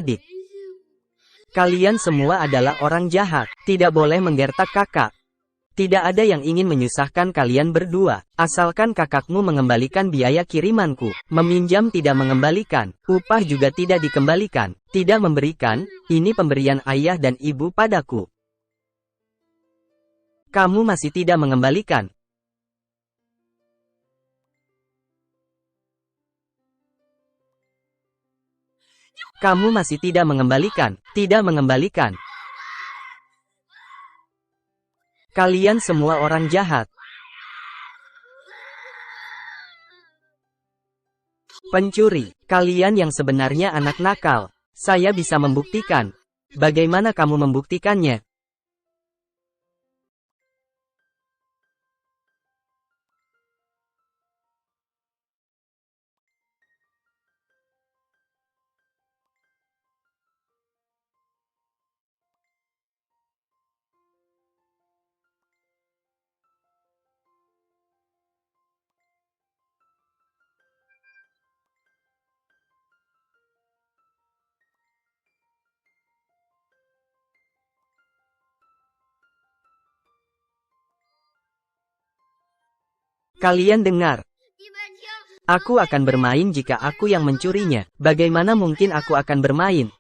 adik. Kalian semua adalah orang jahat, tidak boleh menggertak kakak. Tidak ada yang ingin menyusahkan kalian berdua, asalkan kakakmu mengembalikan biaya kirimanku. Meminjam tidak mengembalikan, upah juga tidak dikembalikan, tidak memberikan, ini pemberian ayah dan ibu padaku. Kamu masih tidak mengembalikan. Kamu masih tidak mengembalikan, tidak mengembalikan. Kalian semua orang jahat. Pencuri, kalian yang sebenarnya anak nakal. Saya bisa membuktikan. Bagaimana kamu membuktikannya? Kalian dengar. Aku akan bermain jika aku yang mencurinya. Bagaimana mungkin aku akan bermain?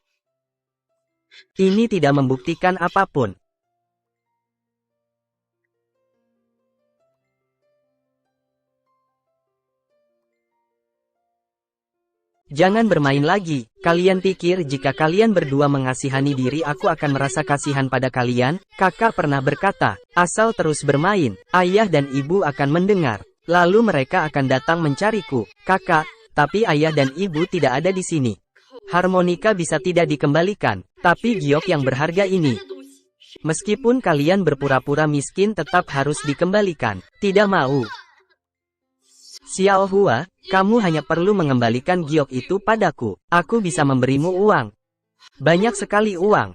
Ini tidak membuktikan apapun. Jangan bermain lagi. Kalian pikir jika kalian berdua mengasihani diri aku akan merasa kasihan pada kalian? Kakak pernah berkata, asal terus bermain, ayah dan ibu akan mendengar. Lalu mereka akan datang mencariku. Kakak, tapi ayah dan ibu tidak ada di sini. Harmonika bisa tidak dikembalikan, tapi giok yang berharga ini. Meskipun kalian berpura-pura miskin tetap harus dikembalikan. Tidak mau. Xiao Hua, kamu hanya perlu mengembalikan giok itu padaku. Aku bisa memberimu uang. Banyak sekali uang.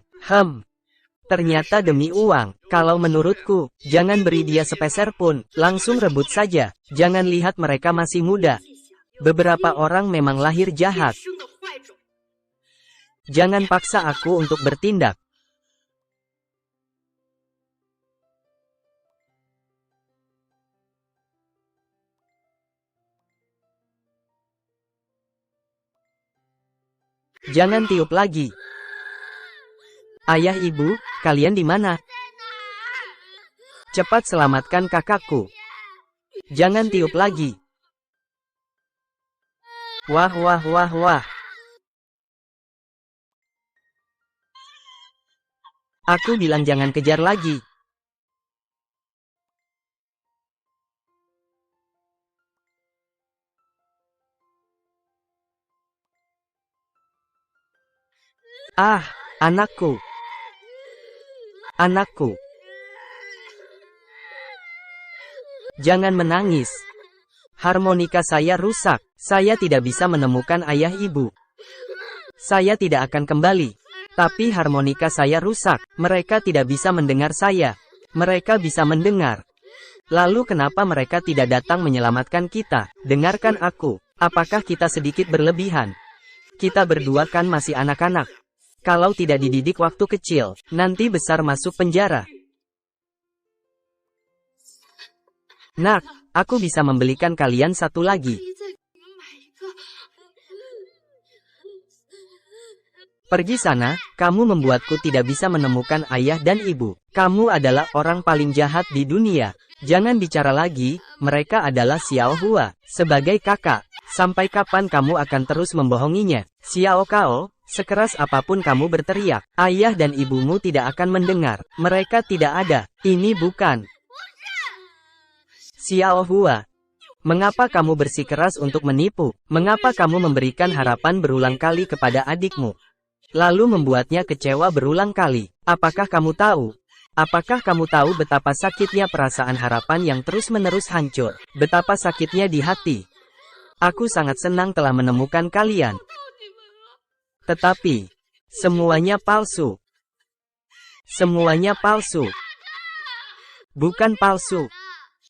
Ternyata demi uang. Kalau menurutku, jangan beri dia sepeser pun. Langsung rebut saja. Jangan lihat mereka masih muda. Beberapa orang memang lahir jahat. Jangan paksa aku untuk bertindak. Jangan tiup lagi. Ayah ibu, kalian di mana? Cepat selamatkan kakakku. Jangan tiup lagi. Wah wah wah wah. Aku bilang jangan kejar lagi. Ah, anakku. Anakku. Jangan menangis. Harmonika saya rusak. Saya tidak bisa menemukan ayah ibu. Saya tidak akan kembali. Tapi harmonika saya rusak. Mereka tidak bisa mendengar saya. Mereka bisa mendengar. Lalu kenapa mereka tidak datang menyelamatkan kita? Dengarkan aku. Apakah kita sedikit berlebihan? Kita berdua kan masih anak-anak. Kalau tidak dididik waktu kecil, nanti besar masuk penjara. Nak, aku bisa membelikan kalian satu lagi. Pergi sana, kamu membuatku tidak bisa menemukan ayah dan ibu. Kamu adalah orang paling jahat di dunia. Jangan bicara lagi, mereka adalah Xiao Hua, sebagai kakak. Sampai kapan kamu akan terus membohonginya? Xiao Kao, sekeras apapun kamu berteriak, ayah dan ibumu tidak akan mendengar. Mereka tidak ada. Ini bukan. Xiao Hua. Mengapa kamu bersikeras untuk menipu? Mengapa kamu memberikan harapan berulang kali kepada adikmu? Lalu membuatnya kecewa berulang kali. Apakah kamu tahu? Apakah kamu tahu betapa sakitnya perasaan harapan yang terus-menerus hancur? Betapa sakitnya di hati. Aku sangat senang telah menemukan kalian. Tetapi, semuanya palsu. Semuanya palsu. Bukan palsu.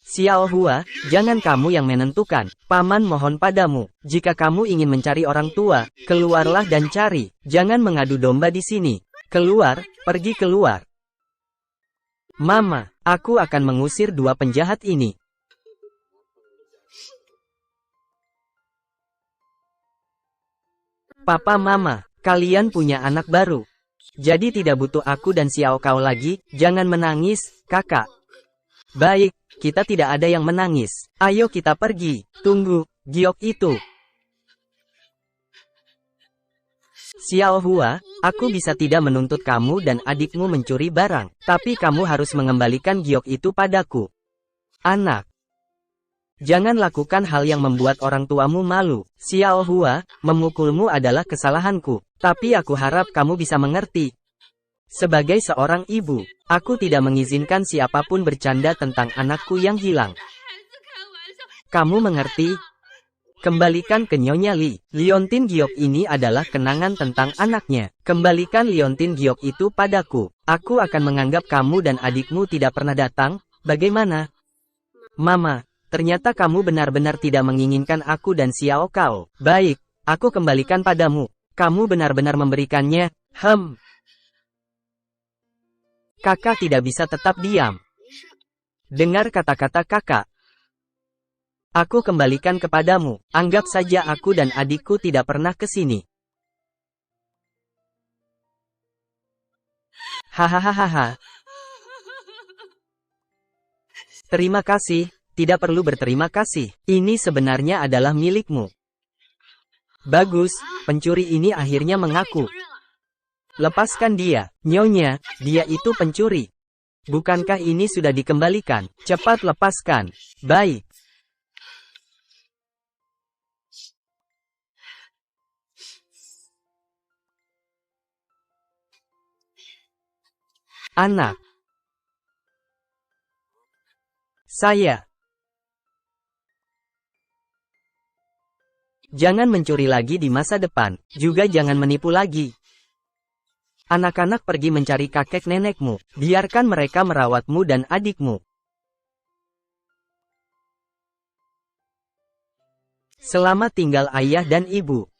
Xiao Hua, jangan kamu yang menentukan. Paman mohon padamu, jika kamu ingin mencari orang tua, keluarlah dan cari. Jangan mengadu domba di sini. Keluar, pergi keluar. Mama, aku akan mengusir dua penjahat ini. Papa Mama, kalian punya anak baru. Jadi tidak butuh aku dan Xiao Kao lagi, jangan menangis, kakak. Baik, kita tidak ada yang menangis. Ayo kita pergi. Tunggu, giok itu. Xiao Hua, aku bisa tidak menuntut kamu dan adikmu mencuri barang, tapi kamu harus mengembalikan giok itu padaku. Anak. Jangan lakukan hal yang membuat orang tuamu malu. Xiao Hua, memukulmu adalah kesalahanku. Tapi aku harap kamu bisa mengerti. Sebagai seorang ibu, aku tidak mengizinkan siapapun bercanda tentang anakku yang hilang. Kamu mengerti? Kembalikan ke Nyonya Li. Liontin giok ini adalah kenangan tentang anaknya. Kembalikan liontin giok itu padaku. Aku akan menganggap kamu dan adikmu tidak pernah datang. Bagaimana? Mama. Ternyata kamu benar-benar tidak menginginkan aku dan Xiao Kao. Baik, aku kembalikan padamu. Kamu benar-benar memberikannya. Kakak tidak bisa tetap diam. Dengar kata-kata kakak. Aku kembalikan kepadamu. Anggap saja aku dan adikku tidak pernah ke sini. Hahaha. Terima kasih. Tidak perlu berterima kasih. Ini sebenarnya adalah milikmu. Bagus, pencuri ini akhirnya mengaku. Lepaskan dia, Nyonya, dia itu pencuri. Bukankah ini sudah dikembalikan? Cepat lepaskan. Baik. Anak. Saya. Jangan mencuri lagi di masa depan, juga jangan menipu lagi. Anak-anak pergi mencari kakek nenekmu, biarkan mereka merawatmu dan adikmu. Selamat tinggal ayah dan ibu.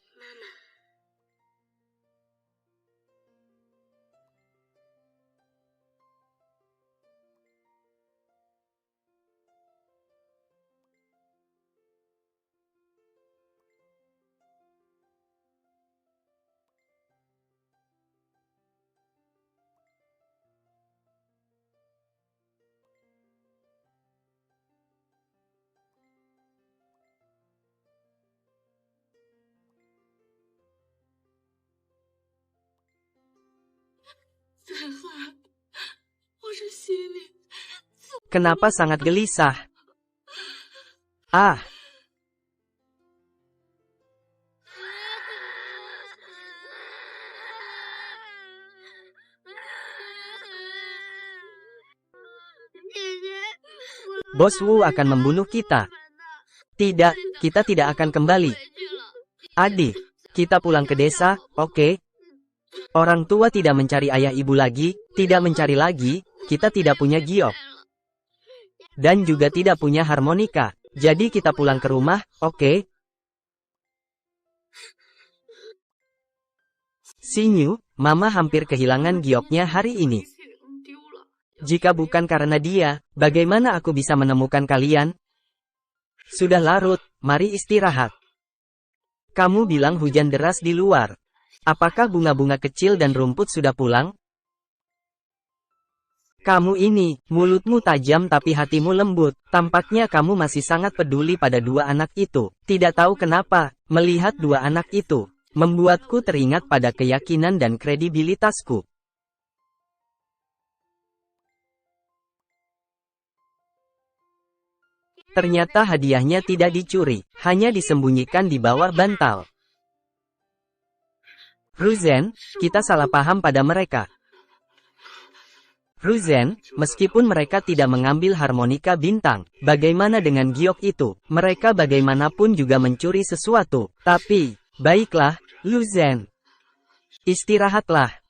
Kenapa sangat gelisah? Ah. Bos Wu akan membunuh kita. Tidak, kita tidak akan kembali. Adik, kita pulang ke desa, oke? Orang tua tidak mencari ayah ibu lagi, tidak mencari lagi, kita tidak punya giok. Dan juga tidak punya harmonika. Jadi kita pulang ke rumah, oke? Xinyu, Mama hampir kehilangan gioknya hari ini. Jika bukan karena dia, bagaimana aku bisa menemukan kalian? Sudah larut, mari istirahat. Kamu bilang hujan deras di luar. Apakah bunga-bunga kecil dan rumput sudah pulang? Kamu ini, mulutmu tajam tapi hatimu lembut. Tampaknya kamu masih sangat peduli pada dua anak itu. Tidak tahu kenapa, melihat dua anak itu, membuatku teringat pada keyakinan dan kredibilitasku. Ternyata hadiahnya tidak dicuri, hanya disembunyikan di bawah bantal. Ruzen, kita salah paham pada mereka. Ruzen, meskipun mereka tidak mengambil harmonika bintang, bagaimana dengan giok itu? Mereka bagaimanapun juga mencuri sesuatu. Tapi, baiklah, Ruzen. Istirahatlah.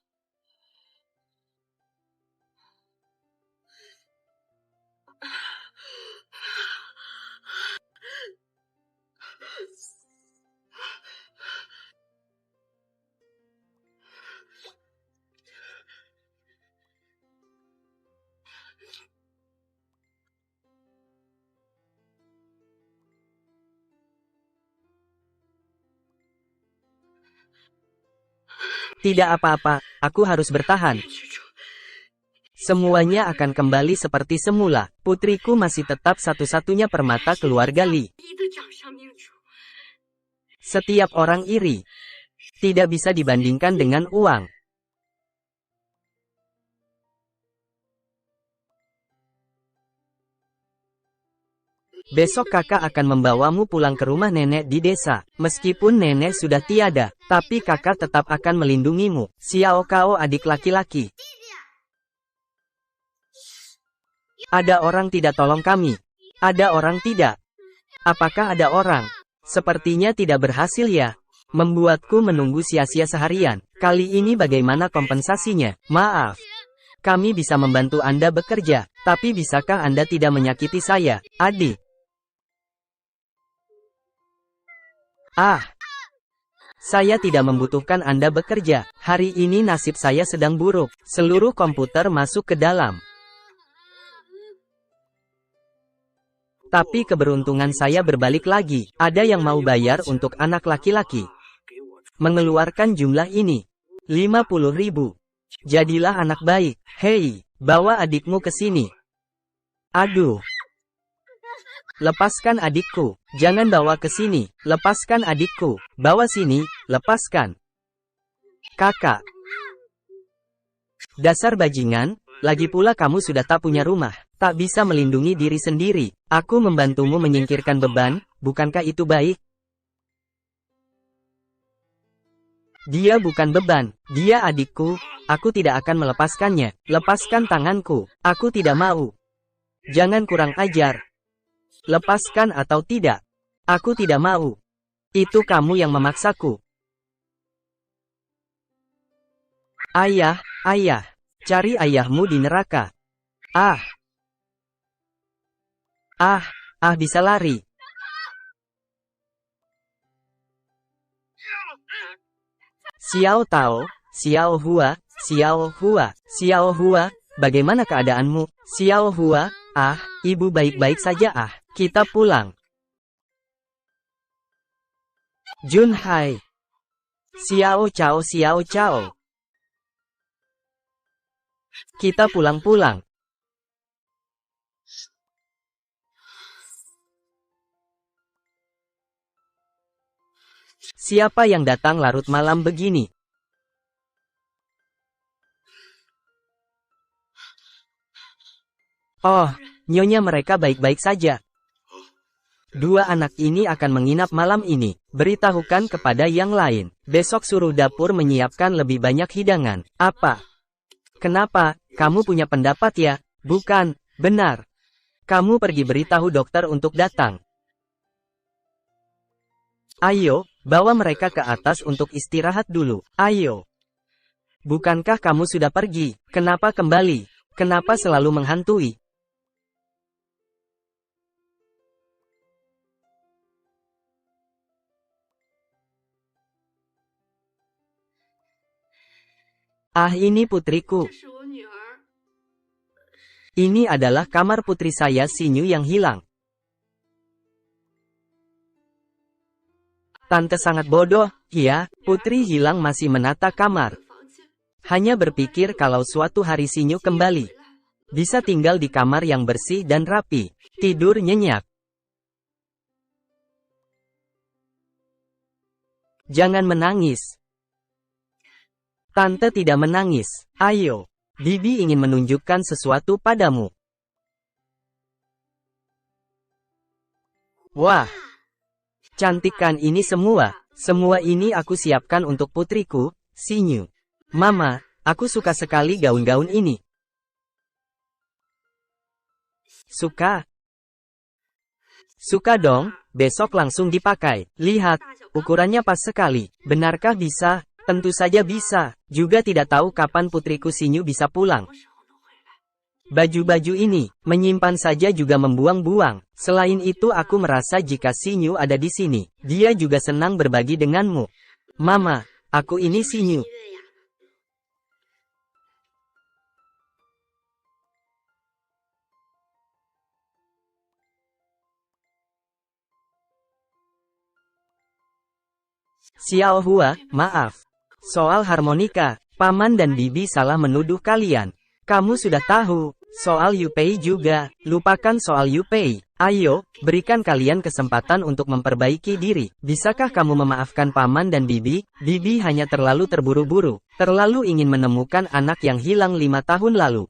Tidak apa-apa, aku harus bertahan. Semuanya akan kembali seperti semula. Putriku masih tetap satu-satunya permata keluarga Li. Setiap orang iri. Tidak bisa dibandingkan dengan uang. Besok kakak akan membawamu pulang ke rumah nenek di desa. Meskipun nenek sudah tiada, tapi kakak tetap akan melindungimu. Xiao Kao adik laki-laki. Ada orang tidak tolong kami. Ada orang tidak. Apakah ada orang? Sepertinya tidak berhasil ya. Membuatku menunggu sia-sia seharian. Kali ini bagaimana kompensasinya? Maaf. Kami bisa membantu Anda bekerja. Tapi bisakah Anda tidak menyakiti saya, adik? Saya tidak membutuhkan Anda bekerja. Hari ini nasib saya sedang buruk. Seluruh komputer masuk ke dalam. Tapi keberuntungan saya berbalik lagi. Ada yang mau bayar untuk anak laki-laki. Mengeluarkan jumlah ini. 50.000. Jadilah anak baik. Hei, bawa adikmu ke sini. Aduh. Lepaskan adikku. Jangan bawa ke sini. Lepaskan adikku. Bawa sini. Lepaskan. Kakak. Dasar bajingan. Lagi pula kamu sudah tak punya rumah. Tak bisa melindungi diri sendiri. Aku membantumu menyingkirkan beban. Bukankah itu baik? Dia bukan beban. Dia adikku. Aku tidak akan melepaskannya. Lepaskan tanganku. Aku tidak mau. Jangan kurang ajar. Lepaskan atau tidak. Aku tidak mau. Itu kamu yang memaksaku. Ayah, ayah. Cari ayahmu di neraka. Bisa lari. Xiao Tao, Xiao Hua, Xiao Hua, Xiao Hua, bagaimana keadaanmu? Xiao Hua, ibu baik-baik saja. Kita pulang. Junhai. Xiao Chao, Xiao Chao. Kita pulang-pulang. Siapa yang datang larut malam begini? Oh, nyonya mereka baik-baik saja. Dua anak ini akan menginap malam ini. Beritahukan kepada yang lain. Besok suruh dapur menyiapkan lebih banyak hidangan. Apa? Kenapa? Kamu punya pendapat ya? Bukan, benar. Kamu pergi beritahu dokter untuk datang. Ayo, bawa mereka ke atas untuk istirahat dulu. Ayo. Bukankah kamu sudah pergi? Kenapa kembali? Kenapa selalu menghantui? Ini putriku. Ini adalah kamar putri saya Xinyu yang hilang. Tante sangat bodoh, ya, putri hilang masih menata kamar. Hanya berpikir kalau suatu hari Xinyu kembali. Bisa tinggal di kamar yang bersih dan rapi. Tidur nyenyak. Jangan menangis. Tante tidak menangis. Ayo. Bibi ingin menunjukkan sesuatu padamu. Wah. Cantik kan ini semua? Semua ini aku siapkan untuk putriku, Xinyu. Mama, aku suka sekali gaun-gaun ini. Suka? Suka dong, besok langsung dipakai. Lihat, ukurannya pas sekali. Benarkah bisa? Tentu saja bisa. Juga tidak tahu kapan putriku Xinyu bisa pulang. Baju-baju ini, menyimpan saja juga membuang-buang. Selain itu aku merasa jika Xinyu ada di sini, dia juga senang berbagi denganmu. Mama, aku ini Xinyu. Xiao Hua, maaf. Soal harmonika, Paman dan Bibi salah menuduh kalian. Kamu sudah tahu. Soal Yupei juga, lupakan soal Yupei. Ayo, berikan kalian kesempatan untuk memperbaiki diri. Bisakah kamu memaafkan Paman dan Bibi? Bibi hanya terlalu terburu-buru, terlalu ingin menemukan anak yang hilang 5 tahun lalu.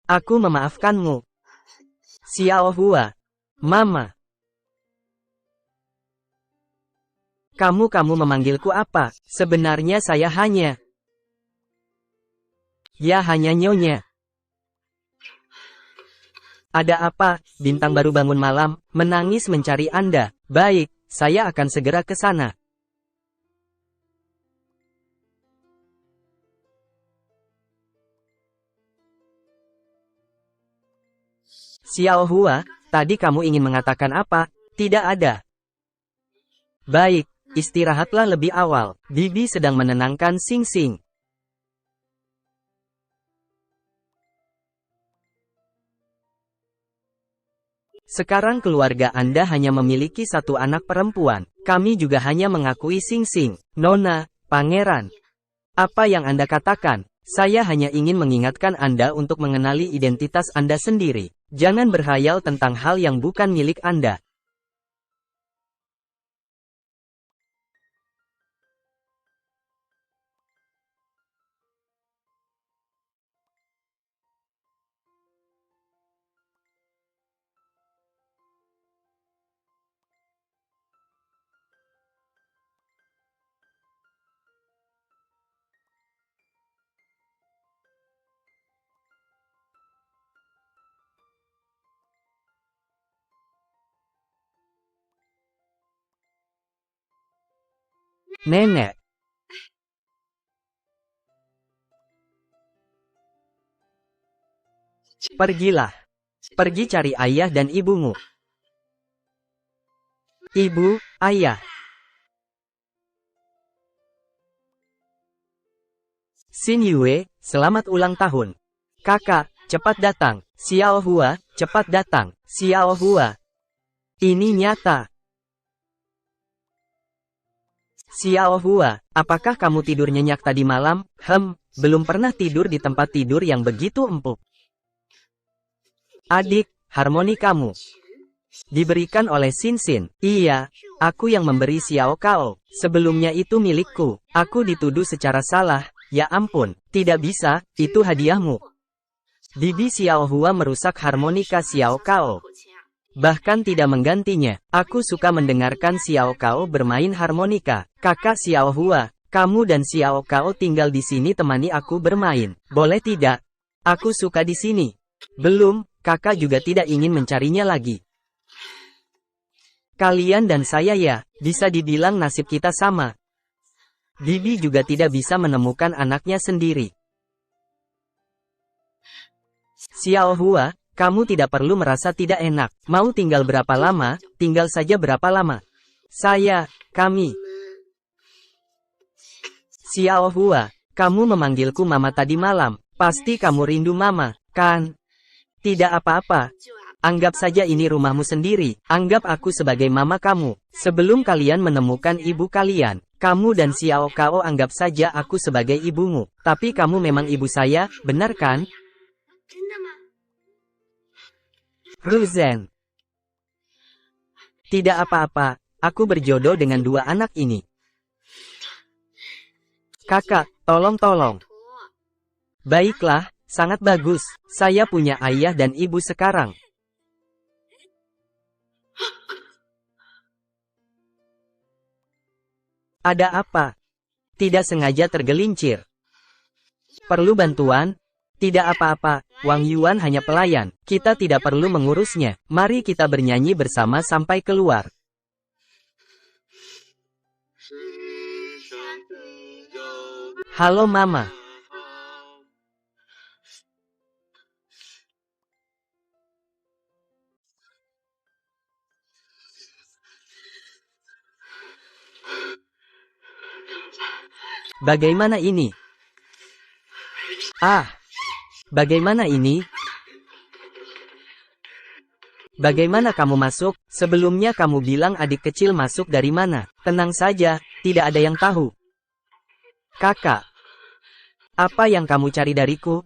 Aku memaafkanmu. Xiao Hua. Mama. Kamu memanggilku apa? Sebenarnya saya hanya... Ya hanya nyonya. Ada apa? Bintang baru bangun malam, menangis mencari Anda. Baik, saya akan segera ke sana. Xiao Hua, tadi kamu ingin mengatakan apa? Tidak ada. Baik, istirahatlah lebih awal. Bibi sedang menenangkan Xing Xing. Sekarang keluarga Anda hanya memiliki satu anak perempuan. Kami juga hanya mengakui Xing Xing. Nona, Pangeran. Apa yang Anda katakan? Saya hanya ingin mengingatkan Anda untuk mengenali identitas Anda sendiri. Jangan berhayal tentang hal yang bukan milik Anda. Nenek. Pergilah. Pergi cari ayah dan ibumu. Ibu, ayah. Xin Yue, selamat ulang tahun. Kakak, cepat datang. Xiao Hua, cepat datang. Xiao Hua. Ini nyata. Xiao Hua, apakah kamu tidur nyenyak tadi malam? Belum pernah tidur di tempat tidur yang begitu empuk. Adik, harmonikamu diberikan oleh Xin Xin. Iya, aku yang memberi Xiao Kao. Sebelumnya itu milikku. Aku dituduh secara salah. Ya ampun, tidak bisa, itu hadiahmu. Bibi Xiao Hua merusak harmonika Xiao Kao. Bahkan tidak menggantinya. Aku suka mendengarkan Xiao Kao bermain harmonika. Kakak Xiao Hua, kamu dan Xiao Kao tinggal di sini temani aku bermain. Boleh tidak? Aku suka di sini. Belum, kakak juga tidak ingin mencarinya lagi. Kalian dan saya ya, bisa dibilang nasib kita sama. Bibi juga tidak bisa menemukan anaknya sendiri. Xiao Hua, kamu tidak perlu merasa tidak enak. Mau tinggal berapa lama, tinggal saja berapa lama. Kami. Xiao Hua, kamu memanggilku mama tadi malam. Pasti kamu rindu mama, kan? Tidak apa-apa. Anggap saja ini rumahmu sendiri. Anggap aku sebagai mama kamu. Sebelum kalian menemukan ibu kalian, kamu dan Xiao Kao anggap saja aku sebagai ibumu. Tapi kamu memang ibu saya, benar kan? Ruzen. Tidak apa-apa, aku berjodoh dengan dua anak ini. Kakak, tolong. Baiklah, sangat bagus. Saya punya ayah dan ibu sekarang. Ada apa? Tidak sengaja tergelincir. Perlu bantuan? Tidak apa-apa, Wang Yuan hanya pelayan. Kita tidak perlu mengurusnya. Mari kita bernyanyi bersama sampai keluar. Halo Mama. Bagaimana ini? Bagaimana ini? Bagaimana kamu masuk? Sebelumnya kamu bilang adik kecil masuk dari mana? Tenang saja, Tidak ada yang tahu. Kakak, apa yang kamu cari dariku?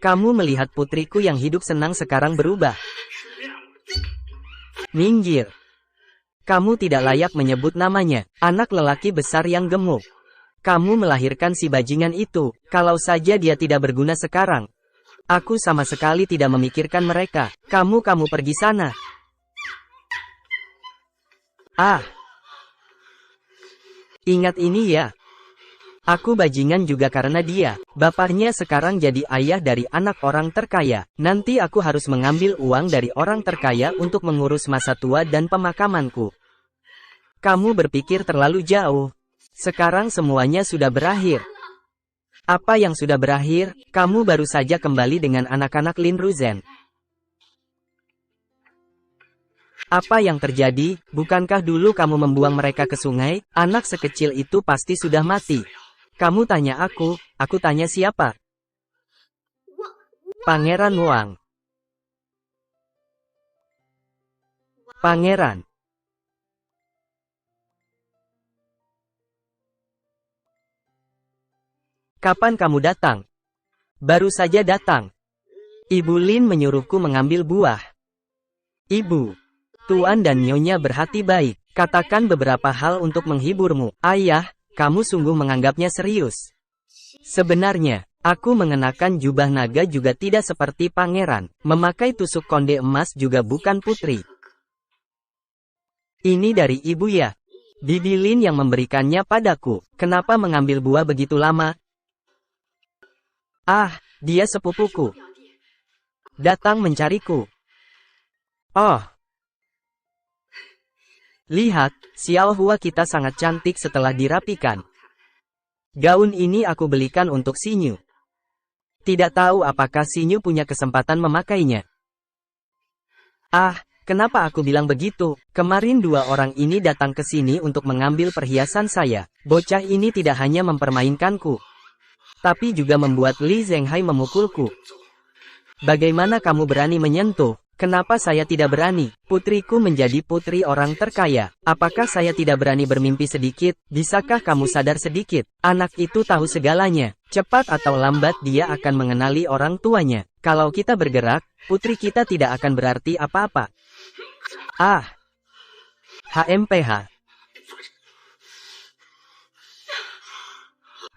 Kamu melihat putriku yang hidup senang sekarang berubah. Minggir. Kamu tidak layak menyebut namanya, anak lelaki besar yang gemuk. Kamu melahirkan si bajingan itu, kalau saja dia tidak berguna sekarang. Aku sama sekali tidak memikirkan mereka. Kamu pergi sana. Ah. Ingat ini ya. Aku bajingan juga karena dia. Bapaknya sekarang jadi ayah dari anak orang terkaya. Nanti aku harus mengambil uang dari orang terkaya untuk mengurus masa tua dan pemakamanku. Kamu berpikir terlalu jauh. Sekarang semuanya sudah berakhir. Apa yang sudah berakhir? Kamu baru saja kembali dengan anak-anak Lin Ruzen. Apa yang terjadi? Bukankah dulu kamu membuang mereka ke sungai? Anak sekecil itu pasti sudah mati. Kamu tanya aku tanya siapa? Pangeran Wang. Pangeran. Kapan kamu datang? Baru saja datang. Ibu Lin menyuruhku mengambil buah. Ibu, Tuan dan Nyonya berhati baik. Katakan beberapa hal untuk menghiburmu. Ayah, kamu sungguh menganggapnya serius. Sebenarnya, aku mengenakan jubah naga juga tidak seperti pangeran. Memakai tusuk konde emas juga bukan putri. Ini dari ibu ya? Bibi Lin yang memberikannya padaku. Kenapa mengambil buah begitu lama? Ah, dia sepupuku. Datang mencariku. Oh. Lihat, Xiao Hua kita sangat cantik setelah dirapikan. Gaun ini aku belikan untuk Xinyu. Tidak tahu apakah Xinyu punya kesempatan memakainya. Ah, kenapa aku bilang begitu? Kemarin dua orang ini datang ke sini untuk mengambil perhiasan saya. Bocah ini tidak hanya mempermainkanku, tapi juga membuat Li Zhenghai memukulku. Bagaimana kamu berani menyentuh? Kenapa saya tidak berani? Putriku menjadi putri orang terkaya. Apakah saya tidak berani bermimpi sedikit? Bisakah kamu sadar sedikit? Anak itu tahu segalanya. Cepat atau lambat dia akan mengenali orang tuanya. Kalau kita bergerak, putri kita tidak akan berarti apa-apa. Ah. HMPH.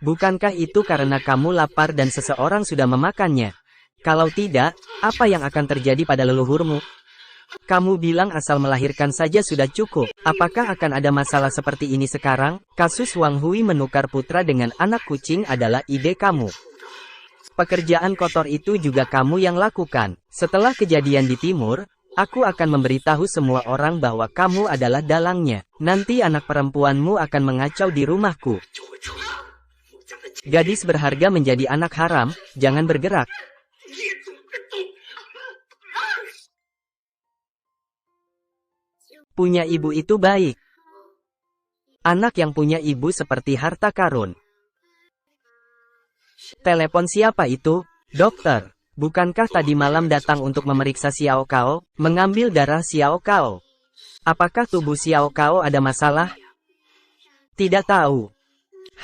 Bukankah itu karena kamu lapar dan seseorang sudah memakannya? Kalau tidak, apa yang akan terjadi pada leluhurmu? Kamu bilang asal melahirkan saja sudah cukup. Apakah akan ada masalah seperti ini sekarang? Kasus Wang Hui menukar putra dengan anak kucing adalah ide kamu. Pekerjaan kotor itu juga kamu yang lakukan. Setelah kejadian di timur, aku akan memberitahu semua orang bahwa kamu adalah dalangnya. Nanti anak perempuanmu akan mengacau di rumahku. Gadis berharga menjadi anak haram, jangan bergerak. Punya ibu itu baik. Anak yang punya ibu seperti harta karun. Telepon siapa itu? Dokter, bukankah tadi malam datang untuk memeriksa Xiao Kao, mengambil darah Xiao Kao? Apakah tubuh Xiao Kao ada masalah? Tidak tahu.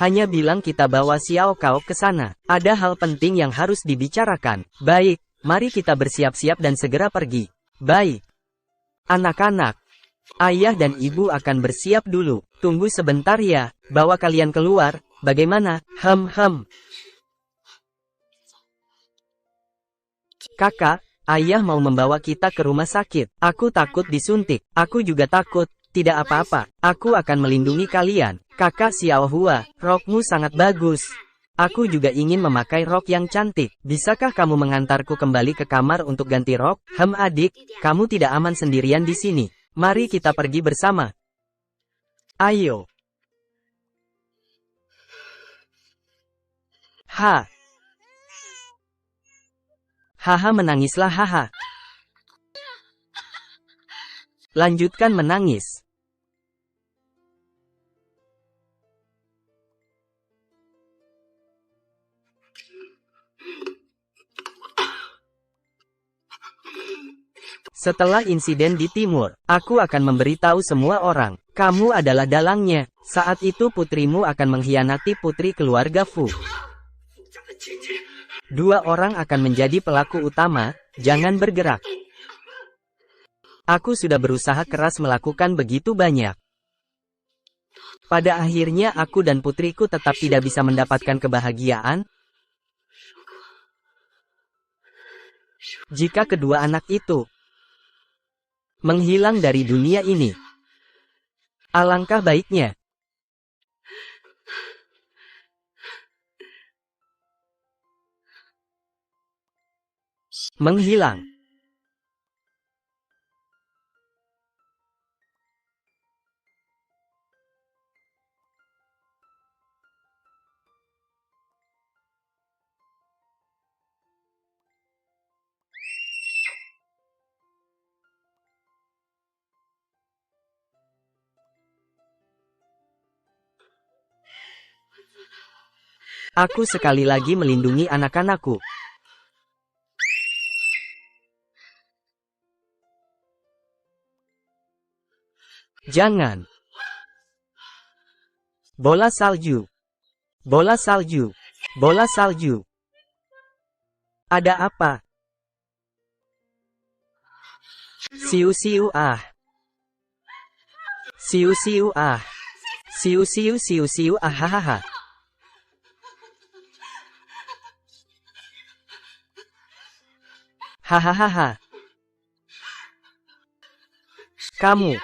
Hanya bilang kita bawa Xiao Kao ke sana. Ada hal penting yang harus dibicarakan. Baik, mari kita bersiap-siap dan segera pergi. Baik. Anak-anak, ayah dan ibu akan bersiap dulu. Tunggu sebentar ya, bawa kalian keluar. Bagaimana? Kakak, ayah mau membawa kita ke rumah sakit. Aku takut disuntik. Aku juga takut. Tidak apa-apa, aku akan melindungi kalian. Kakak Xiao Hua, rokmu sangat bagus. Aku juga ingin memakai rok yang cantik. Bisakah kamu mengantarku kembali ke kamar untuk ganti rok? Adik, kamu tidak aman sendirian di sini. Mari kita pergi bersama. Ayo. Haha menangislah haha. Lanjutkan menangis. Setelah insiden di timur, aku akan memberitahu semua orang. Kamu adalah dalangnya. Saat itu putrimu akan mengkhianati putri keluarga Fu. Dua orang akan menjadi pelaku utama, jangan bergerak. Aku sudah berusaha keras melakukan begitu banyak. Pada akhirnya aku dan putriku tetap tidak bisa mendapatkan kebahagiaan. Jika kedua anak itu menghilang dari dunia ini, alangkah baiknya. Menghilang. Aku sekali lagi melindungi anak-anakku. Jangan. Bola salju. Bola salju. Bola salju. Ada apa? Siu-siu ah. Siu-siu ah. Siu-siu siu-siu ah hahaha. Hahaha. Kamu.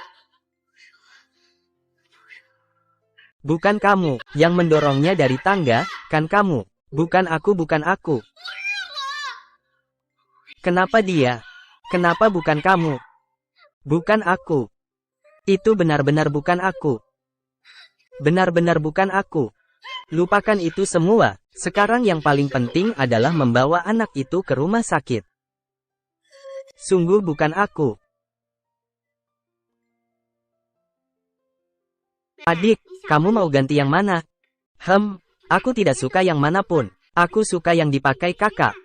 Bukan kamu yang mendorongnya dari tangga, kan kamu? Bukan aku, bukan aku. Kenapa dia? Kenapa bukan kamu? Bukan aku. Itu benar-benar bukan aku. Benar-benar bukan aku. Lupakan itu semua. Sekarang yang paling penting adalah membawa anak itu ke rumah sakit. Sungguh bukan aku. Adik, kamu mau ganti yang mana? Aku tidak suka yang manapun. Aku suka yang dipakai kakak.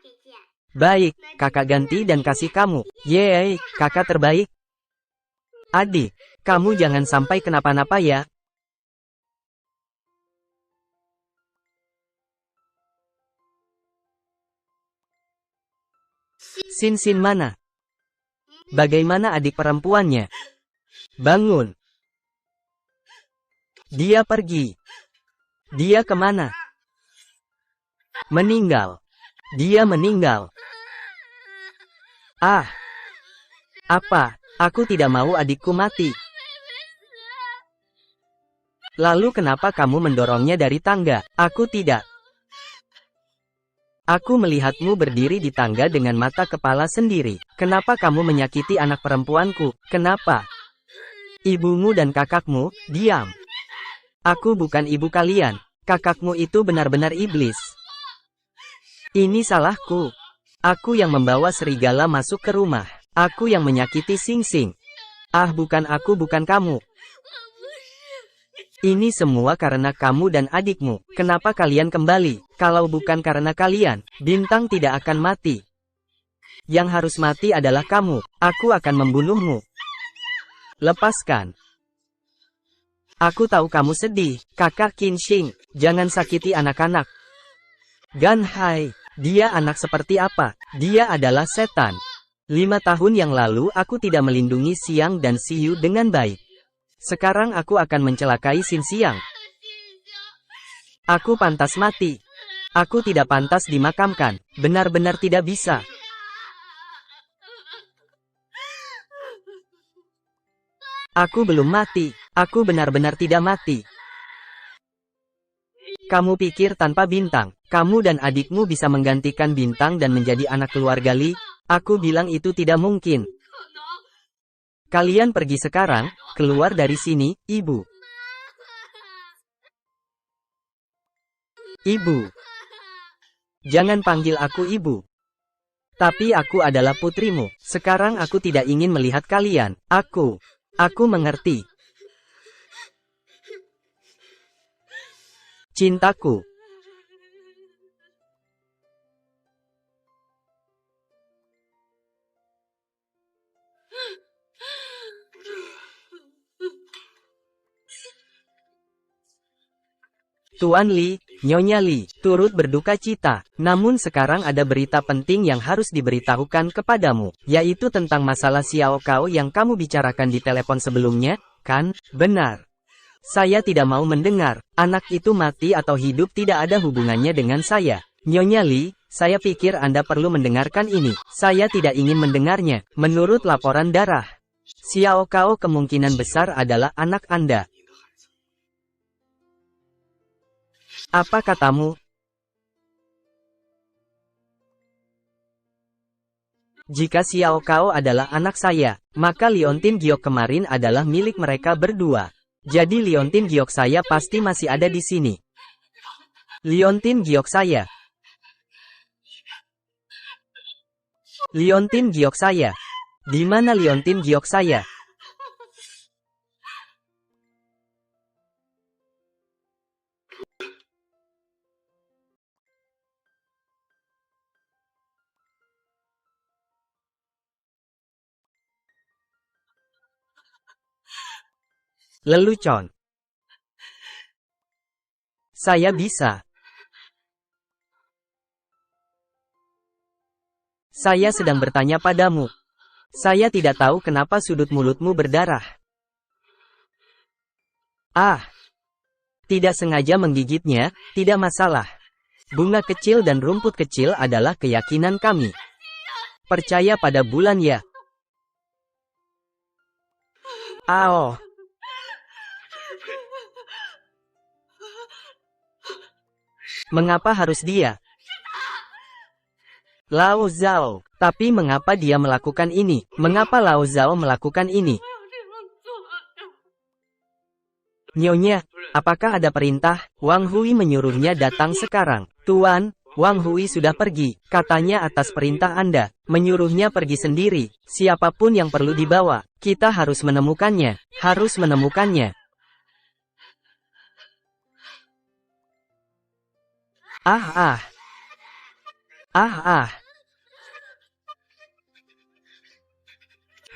Baik, kakak ganti dan kasih kamu. Yeay, kakak terbaik. Adik, kamu jangan sampai kenapa-napa ya. Sin mana? Bagaimana adik perempuannya? Bangun. Dia pergi. Dia kemana? Meninggal. Dia meninggal. Ah. Apa? Aku tidak mau adikku mati. Lalu kenapa kamu mendorongnya dari tangga? Aku tidak. Aku melihatmu berdiri di tangga dengan mata kepala sendiri. Kenapa kamu menyakiti anak perempuanku? Kenapa? Ibumu dan kakakmu, diam. Aku bukan ibu kalian. Kakakmu itu benar-benar iblis. Ini salahku. Aku yang membawa serigala masuk ke rumah. Aku yang menyakiti Sing-Sing. Ah, bukan aku, bukan kamu. Ini semua karena kamu dan adikmu. Kenapa kalian kembali? Kalau bukan karena kalian, Bintang tidak akan mati. Yang harus mati adalah kamu. Aku akan membunuhmu. Lepaskan. Aku tahu kamu sedih, kakak Qinxing. Jangan sakiti anak-anak. Gan Hai, dia anak seperti apa? Dia adalah setan. 5 tahun yang lalu aku tidak melindungi Xiang dan Xiu dengan baik. Sekarang aku akan mencelakai Xin Xiang. Aku pantas mati. Aku tidak pantas dimakamkan. Benar-benar tidak bisa. Aku belum mati. Aku benar-benar tidak mati. Kamu pikir tanpa Bintang, kamu dan adikmu bisa menggantikan Bintang dan menjadi anak keluarga Li? Aku bilang itu tidak mungkin. Kalian pergi sekarang, keluar dari sini, ibu. Ibu. Jangan panggil aku ibu. Tapi aku adalah putrimu. Sekarang aku tidak ingin melihat kalian. Aku mengerti. Cintaku. Tuan Li, Nyonya Li, turut berduka cita. Namun sekarang ada berita penting yang harus diberitahukan kepadamu, yaitu tentang masalah Xiao Kao yang kamu bicarakan di telepon sebelumnya, kan? Benar. Saya tidak mau mendengar. Anak itu mati atau hidup tidak ada hubungannya dengan saya. Nyonya Li, saya pikir Anda perlu mendengarkan ini. Saya tidak ingin mendengarnya. Menurut laporan darah, Xiao Kao kemungkinan besar adalah anak Anda. Apa katamu? Jika Xiao Kao adalah anak saya, maka Liontin Giok kemarin adalah milik mereka berdua. Jadi Liontin Giok saya pasti masih ada di sini. Liontin Giok saya. Liontin Giok saya. Di mana Liontin Giok saya? Lelucon. Saya bisa. Saya sedang bertanya padamu. Saya tidak tahu kenapa sudut mulutmu berdarah. Ah, tidak sengaja menggigitnya, tidak masalah. Bunga kecil dan rumput kecil adalah keyakinan kami. Percaya pada bulan ya. Ao. Mengapa harus dia? Lao Zhao. Tapi mengapa dia melakukan ini? Mengapa Lao Zhao melakukan ini? Nyonya, apakah ada perintah? Wang Hui menyuruhnya datang sekarang. Tuan, Wang Hui sudah pergi. Katanya atas perintah Anda. Menyuruhnya pergi sendiri. Siapapun yang perlu dibawa. Kita harus menemukannya. Harus menemukannya. Ah.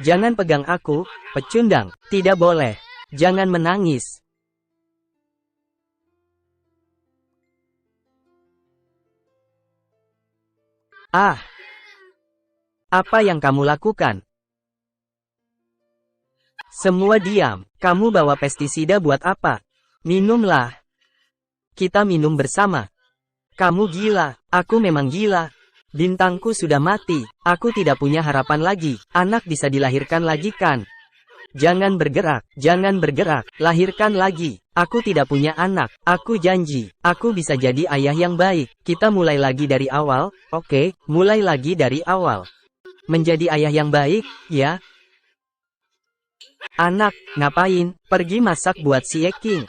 Jangan pegang aku, pecundang. Tidak boleh. Jangan menangis. Ah. Apa yang kamu lakukan? Semua diam. Kamu bawa pestisida buat apa? Minumlah. Kita minum bersama. Kamu gila. Aku memang gila. Bintangku sudah mati. Aku tidak punya harapan lagi. Anak bisa dilahirkan lagi kan? Jangan bergerak. Jangan bergerak. Lahirkan lagi. Aku tidak punya anak. Aku janji. Aku bisa jadi ayah yang baik. Kita mulai lagi dari awal. Oke, mulai lagi dari awal. Menjadi ayah yang baik, ya? Anak, ngapain? Pergi masak buat si Eking.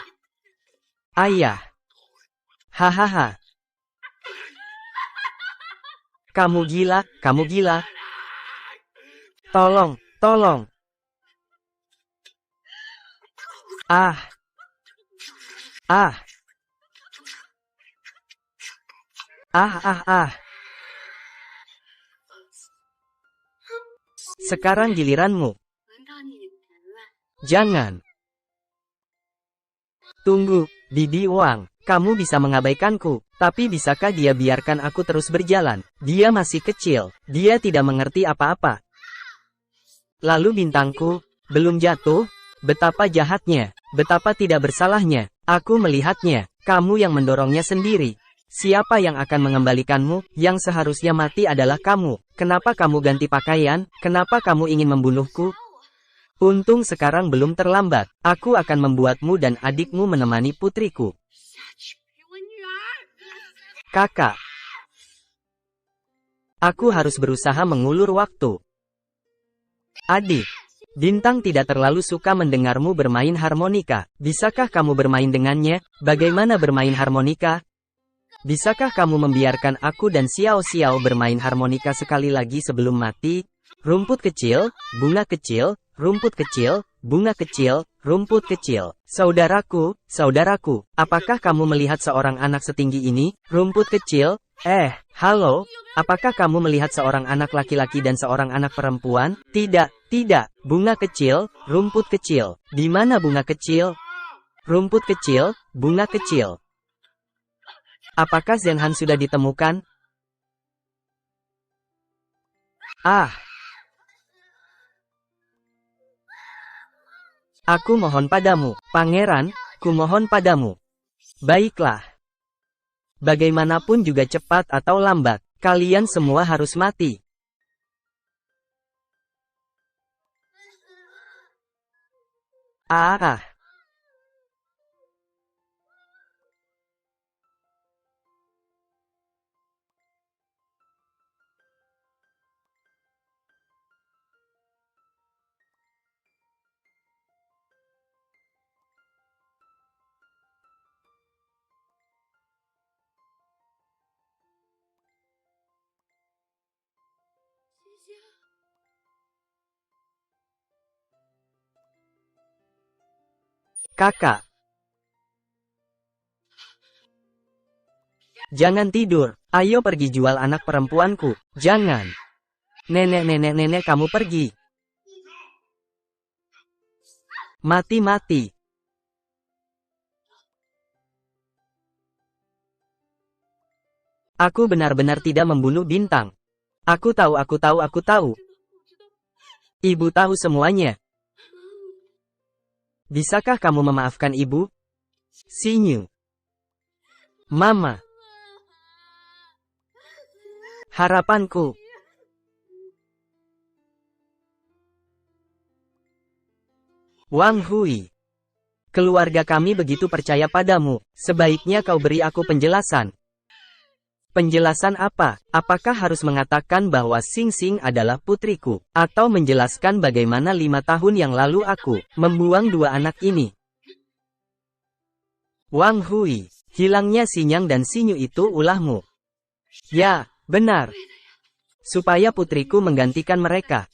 Ayah. Hahaha. Kamu gila, kamu gila. Tolong, tolong. Ah. Sekarang giliranmu. Jangan. Tunggu, Bibi Wang. Kamu bisa mengabaikanku, tapi bisakah dia biarkan aku terus berjalan? Dia masih kecil, dia tidak mengerti apa-apa. Lalu bintangku, belum jatuh? Betapa jahatnya, betapa tidak bersalahnya. Aku melihatnya, kamu yang mendorongnya sendiri. Siapa yang akan mengembalikanmu? Yang seharusnya mati adalah kamu. Kenapa kamu ganti pakaian? Kenapa kamu ingin membunuhku? Untung sekarang belum terlambat. Aku akan membuatmu dan adikmu menemani putriku. Kakak. Aku harus berusaha mengulur waktu. Adik. Bintang tidak terlalu suka mendengarmu bermain harmonika. Bisakah kamu bermain dengannya? Bagaimana bermain harmonika? Bisakah kamu membiarkan aku dan Xiao Xiao bermain harmonika sekali lagi sebelum mati? Rumput kecil, bunga kecil, rumput kecil, bunga kecil, rumput kecil. Saudaraku, saudaraku, apakah kamu melihat seorang anak setinggi ini? Rumput kecil? Halo, apakah kamu melihat seorang anak laki-laki dan seorang anak perempuan? Tidak, tidak. Bunga kecil, rumput kecil. Di mana bunga kecil? Rumput kecil, bunga kecil. Apakah Zenhan sudah ditemukan? Ah, aku mohon padamu, pangeran, ku mohon padamu. Baiklah. Bagaimanapun juga cepat atau lambat, kalian semua harus mati. Ah, kakak, jangan tidur. Ayo pergi jual anak perempuanku. Jangan. Nenek, kamu pergi. Mati-mati. Aku benar-benar tidak membunuh Bintang. Aku tahu. Ibu tahu semuanya. Bisakah kamu memaafkan ibu? Sinyu. Mama. Harapanku. Wang Hui. Keluarga kami begitu percaya padamu, sebaiknya kau beri aku penjelasan. Penjelasan apa? Apakah harus mengatakan bahwa Xing Xing adalah putriku? Atau menjelaskan bagaimana 5 tahun yang lalu aku membuang 2 anak ini? Wang Hui, hilangnya Xinyang dan Xinyu itu ulahmu. Ya, benar. Supaya putriku menggantikan mereka.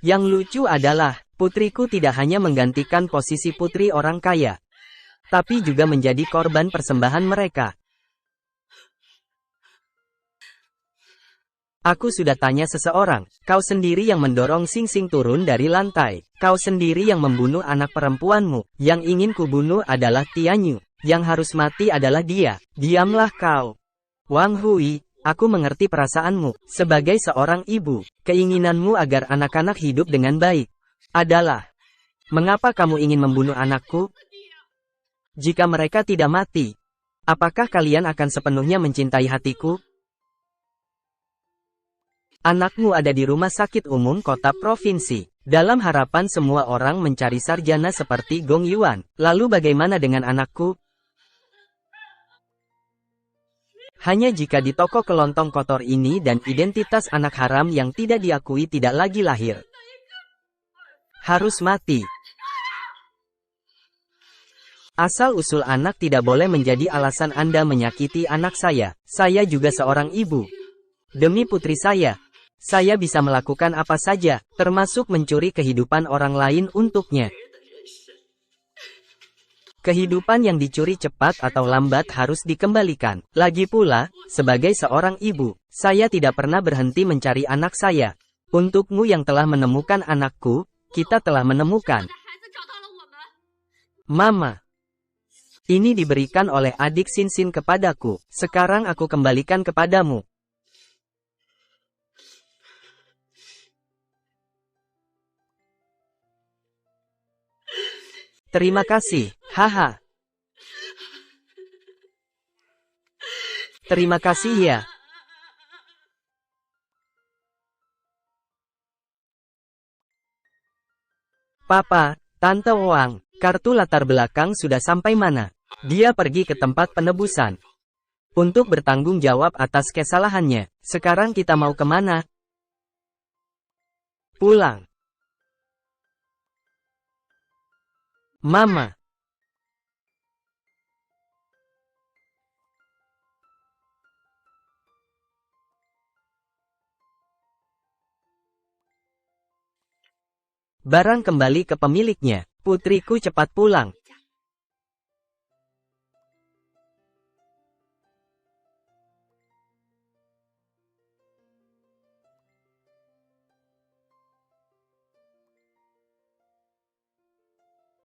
Yang lucu adalah, putriku tidak hanya menggantikan posisi putri orang kaya, tapi juga menjadi korban persembahan mereka. Aku sudah tanya seseorang, kau sendiri yang mendorong Xing Xing turun dari lantai. Kau sendiri yang membunuh anak perempuanmu. Yang ingin kubunuh adalah Tianyu. Yang harus mati adalah dia. Diamlah kau. Wang Hui, aku mengerti perasaanmu. Sebagai seorang ibu, keinginanmu agar anak-anak hidup dengan baik adalah, mengapa kamu ingin membunuh anakku? Jika mereka tidak mati, apakah kalian akan sepenuhnya mencintai hatiku? Anakmu ada di rumah sakit umum kota provinsi. Dalam harapan semua orang mencari sarjana seperti Gong Yuan. Lalu bagaimana dengan anakku? Hanya jika di toko kelontong kotor ini dan identitas anak haram yang tidak diakui tidak lagi lahir. Harus mati. Asal-usul anak tidak boleh menjadi alasan Anda menyakiti anak saya. Saya juga seorang ibu. Demi putri saya bisa melakukan apa saja, termasuk mencuri kehidupan orang lain untuknya. Kehidupan yang dicuri cepat atau lambat harus dikembalikan. Lagi pula, sebagai seorang ibu, saya tidak pernah berhenti mencari anak saya. Untukmu yang telah menemukan anakku, kita telah menemukan. Mama. Ini diberikan oleh adik Xin Xin kepadaku. Sekarang aku kembalikan kepadamu. Terima kasih, haha. Terima kasih ya. Papa, Tante Wang, kartu latar belakang sudah sampai mana? Dia pergi ke tempat penebusan untuk bertanggung jawab atas kesalahannya. Sekarang kita mau kemana? Pulang. Mama. Barang kembali ke pemiliknya. Putriku cepat pulang.